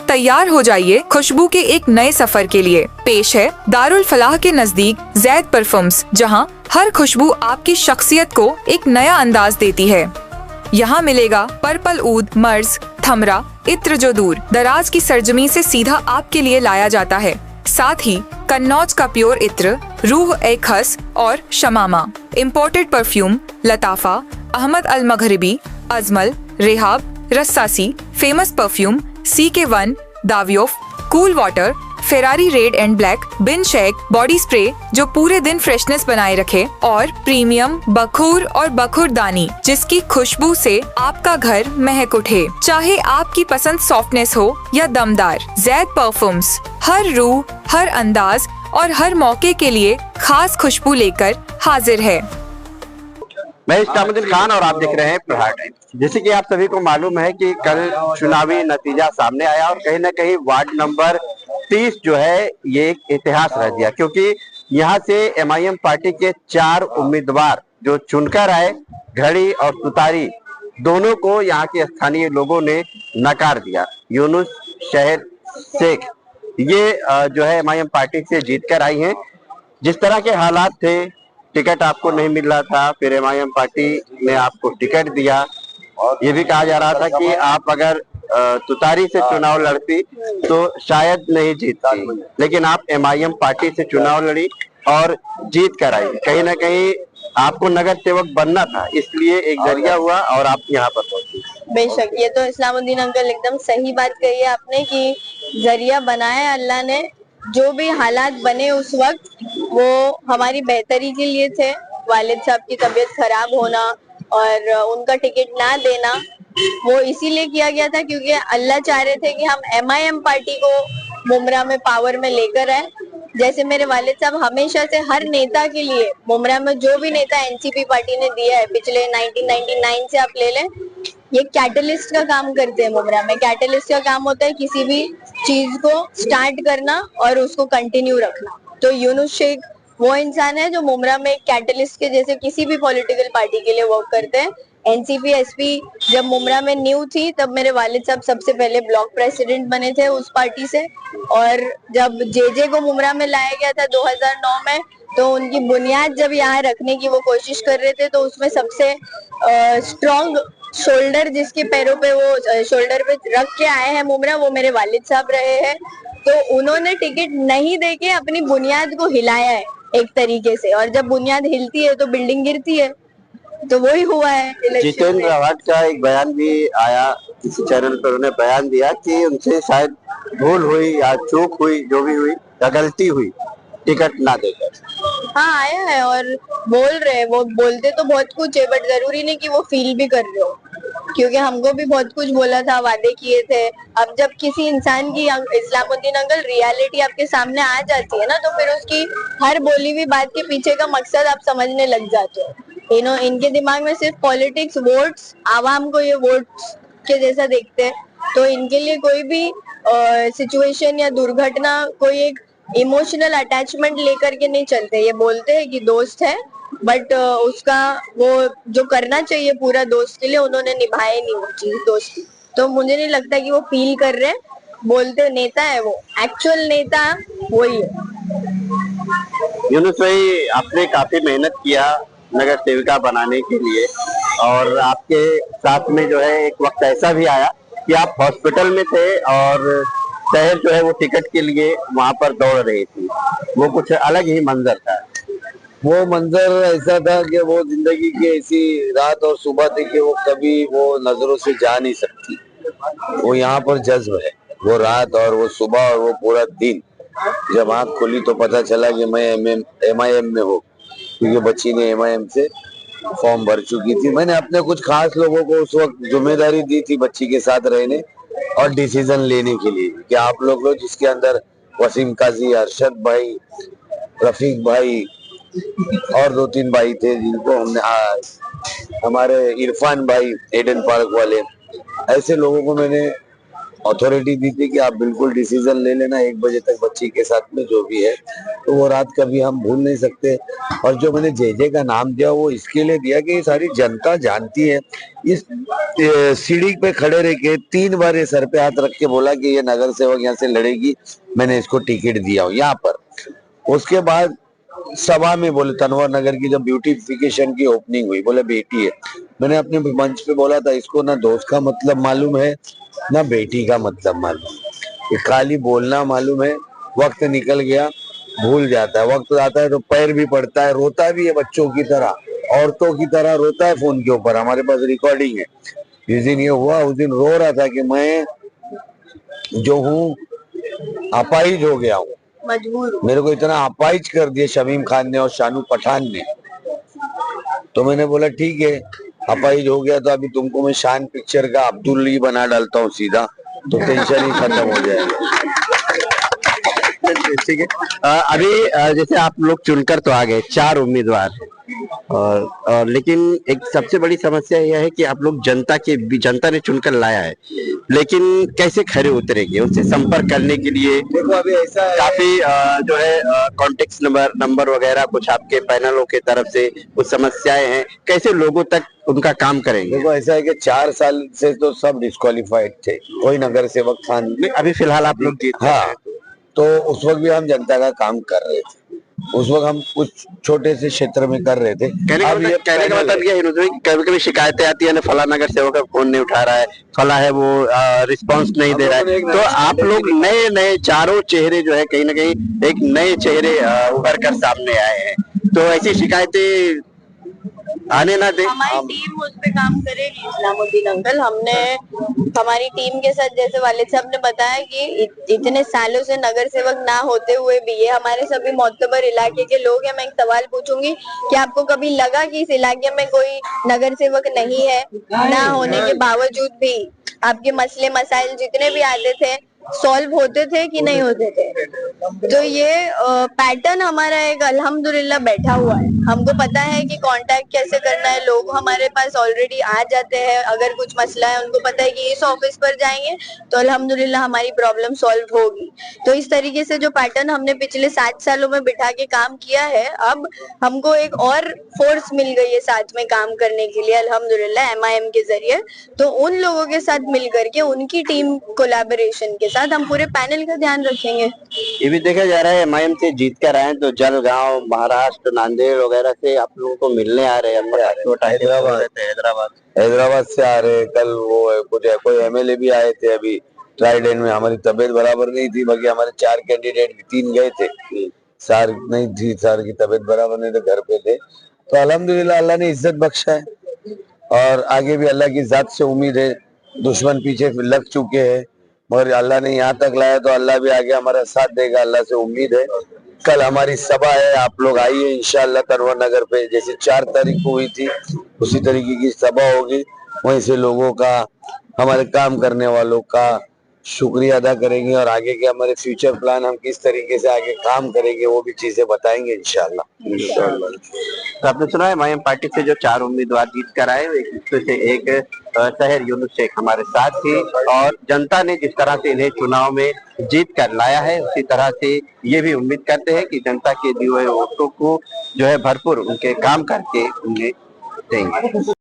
तैयार हो जाइए खुशबू के एक नए सफर के लिए। पेश है दारुल फलाह के नजदीक जैद परफ्यूम्स, जहां हर खुशबू आपकी शख्सियत को एक नया अंदाज देती है। यहाँ मिलेगा पर्पल ऊद, मर्ज, थमरा, इत्र जो दूर दराज की सरजमी से सीधा आपके लिए लाया जाता है। साथ ही कन्नौज का प्योर इत्र, रूह ए खस और शमामा, imported perfume Lattafa, Ahmed Al Maghribi, Ajmal, Rehab, Rasasi, famous perfume CK1, Davidoff, cool water, Ferrari red and black, बिन शेक बॉडी स्प्रे जो पूरे दिन फ्रेशनेस बनाए रखे, और प्रीमियम बखूर और बखूरदानी जिसकी खुशबू से आपका घर महक उठे। चाहे आपकी पसंद सॉफ्टनेस हो या दमदार, जैद परफ्यूम्स हर रूह, हर अंदाज और हर मौके के लिए खास खुशबू लेकर हाजिर है। मैं इस्लामुद्दीन खान और आप देख रहे हैं प्रहार टाइम्स। जैसे कि आप सभी को मालूम है कि कल चुनावी नतीजा सामने आया और कहीं ना कहीं वार्ड नंबर 30 जो है ये एक इतिहास रह दिया, क्योंकि यहाँ से MIM पार्टी के 4 उम्मीदवार जो चुनकर आए, घड़ी और तुतारी दोनों को यहाँ के स्थानीय लोगों ने नकार दिया। यूनुस शहर शेख ये जो है MIM पार्टी से जीतकर आई हैं। जिस तरह के हालात थे, टिकट आपको नहीं मिल रहा था, फिर MIM पार्टी ने आपको टिकट दिया और ये भी कहा जा रहा था कि आप अगर तुतारी से चुनाव लड़ती तो शायद नहीं जीतती, लेकिन आप MIM पार्टी से चुनाव लड़ी और जीत कर आई। कहीं ना कहीं आपको नगर सेवक बनना था, इसलिए एक जरिया हुआ और आप यहाँ पर पहुंची। बेशक, ये तो इस्लामुद्दीन अंकल एकदम सही बात कही है आपने कि जरिया बनाया अल्लाह ने। जो भी हालात बने उस वक्त वो हमारी बेहतरी के लिए थे। वालिद साहब की तबीयत खराब होना और उनका टिकट ना देना वो इसीलिए किया गया था क्योंकि अल्लाह चाह रहे थे कि हम MIM पार्टी को मुमरा में पावर में लेकर आए। जैसे मेरे वालिद साहब हमेशा से हर नेता के लिए, मुमरा में जो भी नेता NCP पार्टी ने दिया है पिछले 1999 से आप ले लें, ये कैटलिस्ट का काम करते हैं। मुमरा में कैटलिस्ट का काम होता है किसी भी चीज को स्टार्ट करना और उसको कंटिन्यू रखना। तो यूनुस शेख वो इंसान है जो मुमरा में कैटलिस्ट के जैसे किसी भी पॉलिटिकल पार्टी के लिए वर्क करते हैं। NCP SP जब मुमरा में न्यू थी तब मेरे वालिद साहब सबसे पहले ब्लॉक प्रेसिडेंट बने थे उस पार्टी से, और जब JJ को मुमरा में लाया गया था 2009 में तो उनकी बुनियाद जब यहाँ रखने की वो कोशिश कर रहे थे तो उसमें सबसे स्ट्रॉन्ग शोल्डर जिसके पैरों पे वो शोल्डर पे रख के आए हैं मुमरा, वो मेरे वालिद साहब रहे हैं। तो उन्होंने टिकट नहीं देके अपनी बुनियाद को हिलाया है एक तरीके से, और जब बुनियाद हिलती है तो बिल्डिंग गिरती है, तो वही हुआ है। जितेंद्र आवाज का एक बयान भी आया किसी चैनल पर, उन्होंने बयान दिया कि उनसे शायद भूल हुई या चूक हुई, जो भी हुई या गलती हुई टिकट ना देकर। हाँ आया है और बोल रहे, वो बोलते तो बहुत कुछ है बट जरूरी नहीं कि वो फील भी कर रहे हो, क्योंकि हमको भी बहुत कुछ बोला था, वादे किए थे। अब जब किसी इंसान की, इस्लामुद्दीन अंकल, रियलिटी आपके सामने आ जाती है ना तो फिर उसकी हर बोली हुई बात के पीछे का मकसद आप समझने लग जाते हो। इनके दिमाग में सिर्फ पॉलिटिक्स, वोट्स, आवाम को ये वोट्स के जैसा देखते हैं, तो इनके लिए कोई भी सिचुएशन या दुर्घटना कोई एक इमोशनल अटैचमेंट लेकर के नहीं चलते। ये बोलते हैं कि दोस्त है बट उसका वो जो करना चाहिए पूरा दोस्त के लिए उन्होंने निभाया नहीं वो चीज दोस्ती। तो मुझे नहीं लगता कि वो फील कर रहे हैं, बोलते नेता है, वो एक्चुअल नेता वही है। यूनुस भाई, आपने काफी मेहनत किया नगर सेविका बनाने के लिए और आपके साथ में जो है एक वक्त ऐसा भी आया कि आप हॉस्पिटल में थे और शहर जो है वो टिकट के लिए वहां पर दौड़ रही थी। वो कुछ अलग ही मंजर था। वो मंजर ऐसा था कि वो जिंदगी की ऐसी रात और सुबह थी कि वो कभी वो नजरों से जा नहीं सकती। वो यहाँ पर जज्ब है, वो रात और वो सुबह और वो पूरा दिन। जब आंख खुली तो पता चला कि मैं MIM में हूँ, क्योंकि बच्ची ने MIM से फॉर्म भर चुकी थी। मैंने अपने कुछ खास लोगों को उस वक्त जिम्मेदारी दी थी बच्ची के साथ रहने और डिसीजन लेने के लिए कि आप लोग जिसके अंदर वसीम काजी, अरशद भाई, रफीक भाई और 2-3 भाई थे जिनको हमने, हमारे इरफान भाई एडन पार्क वाले, ऐसे लोगों को मैंने अथॉरिटी दी थी कि आप बिल्कुल डिसीजन ले लेना 1 बजे तक बच्ची के साथ में जो भी है, तो वो रात कभी हम भूल नहीं सकते। और जो मैंने जे का नाम दिया वो इसके लिए दिया कि ये सारी जनता जानती है। इस सीढ़ी पे खड़े रह के 3 बार ये सर पे हाथ रख के बोला कि ये नगर सेवक यहाँ से लड़ेगी, मैंने इसको टिकट दिया हूँ यहाँ पर। उसके बाद सभा में बोले तनवर नगर की जब ब्यूटिफिकेशन की ओपनिंग हुई, बोले बेटी है। मैंने अपने मंच पे बोला था इसको ना दोस्त का मतलब मालूम है ना बेटी का मतलब मालूम, ये खाली बोलना मालूम है। वक्त निकल गया, भूल जाता है, वक्त आता है तो पैर भी पड़ता है, रोता भी है बच्चों की तरह, औरतों की तरह रोता है फोन के ऊपर। हमारे पास रिकॉर्डिंग है। जिस दिन ये हुआ उस दिन रो रहा था कि मैं जो हूँ अपाहिज हो गया हूँ, मजबूर मेरे को इतना अपाहिज कर दिया शमीम खान ने और शानू पठान ने। तो मैंने बोला ठीक है, अपाहिज हो गया तो अभी तुमको मैं शान पिक्चर का अब्दुल ही बना डालता हूँ सीधा, तो टेंशन ही खत्म हो जाएगा। ठीक है। अभी जैसे आप लोग चुनकर तो आ गए, 4 उम्मीदवार हैं। और लेकिन एक सबसे बड़ी समस्या यह है कि आप लोग जनता ने चुनकर लाया है, लेकिन कैसे खरे उतरेंगे उससे संपर्क करने के लिए? देखो अभी ऐसा है, काफी जो है कॉन्टेक्ट नंबर वगैरह कुछ आपके पैनलों के तरफ से कुछ समस्याएं हैं, कैसे लोगों तक उनका काम करेंगे? देखो ऐसा है कि 4 साल से तो सब डिस्क्वालीफाइड थे, कोई नगर सेवक था नहीं। अभी फिलहाल आप लोग जीत गए हैं। हाँ, तो उस वक्त भी हम जनता का काम कर रहे थे। उस वक्त हम कुछ छोटे से क्षेत्र में कर रहे थे। कहने का मतलब ये है कि कभी कभी शिकायतें आती है ना, फला नगर सेवक का फोन नहीं उठा रहा है, फला है वो रिस्पांस नहीं दे रहा है। तो आप लोग नए चारों चेहरे जो है कहीं ना कहीं एक नए चेहरे उभर कर सामने आए हैं, तो ऐसी शिकायतें आने ना दे। हमारी टीम उस पे काम करेगी इस्लामुद्दीन अंकल। हमने हमारी टीम के साथ, जैसे वालिद साहब ने बताया कि इतने सालों से नगर सेवक ना होते हुए भी ये हमारे सभी मोतबर इलाके के लोग हैं। मैं एक सवाल पूछूंगी कि आपको कभी लगा कि इस इलाके में कोई नगर सेवक नहीं है? ना होने के बावजूद भी आपके मसले मसाइल जितने भी आते थे सॉल्व होते थे कि नहीं होते थे? तो ये पैटर्न हमारा एक अल्हम्दुलिल्लाह बैठा हुआ है। हमको पता है कि कांटेक्ट कैसे करना है। लोग हमारे पास ऑलरेडी आ जाते हैं, अगर कुछ मसला है उनको पता है कि इस ऑफिस पर जाएंगे तो अल्हम्दुलिल्लाह हमारी प्रॉब्लम सॉल्व होगी। तो इस तरीके से जो पैटर्न हमने पिछले 7 सालों में बिठा के काम किया है, अब हमको एक और फोर्स मिल गई है साथ में काम करने के लिए अल्हम्दुलिल्लाह MIM के जरिए। तो उन लोगों के साथ मिल करके उनकी टीम कोलैबोरेशन के साथ हम पूरे पैनल का ध्यान रखेंगे। ये भी देखा जा रहा है MIM से जीत कर आए तो जलगांव, महाराष्ट्र, नांदेड़ वगैरह से आप लोगों को मिलने आ रहे हैं। हैदराबाद से आ रहे। कल वो कोई MLA भी आए थे अभी ट्राइडेंट में। हमारी तबीयत बराबर नहीं थी, बाकी हमारे 4 कैंडिडेट 3 गए थे, सार नहीं थी, सार की तबीयत बराबर नहीं, तो घर पे थे। तो अल्हम्दुलिल्लाह अल्लाह ने इज्जत बख्शा है और आगे भी अल्लाह की जात से उम्मीद है। दुश्मन पीछे लग चुके हैं मगर अल्लाह ने यहाँ तक लाया तो अल्लाह भी आगे हमारा साथ देगा, अल्लाह से उम्मीद है। कल हमारी सभा है, आप लोग आइए इंशाअल्लाह तनवर नगर पे, जैसे 4 तारीख को हुई थी उसी तरीके की सभा होगी। वहीं से लोगों का, हमारे काम करने वालों का शुक्रिया अदा करेंगे और आगे के हमारे फ्यूचर प्लान, हम किस तरीके से आगे काम करेंगे वो भी चीजें बताएंगे इंशाअल्लाह। तो आपने सुना है MIM पार्टी से जो 4 उम्मीदवार जीत कर आए, एक शहर यूनुस शेख हमारे साथ थी और जनता ने जिस तरह से इन्हें चुनाव में जीत कर लाया है उसी तरह से ये भी उम्मीद करते हैं कि जनता के दिए हुए वोटों को जो है भरपूर उनके काम करके उन्हें देंगे।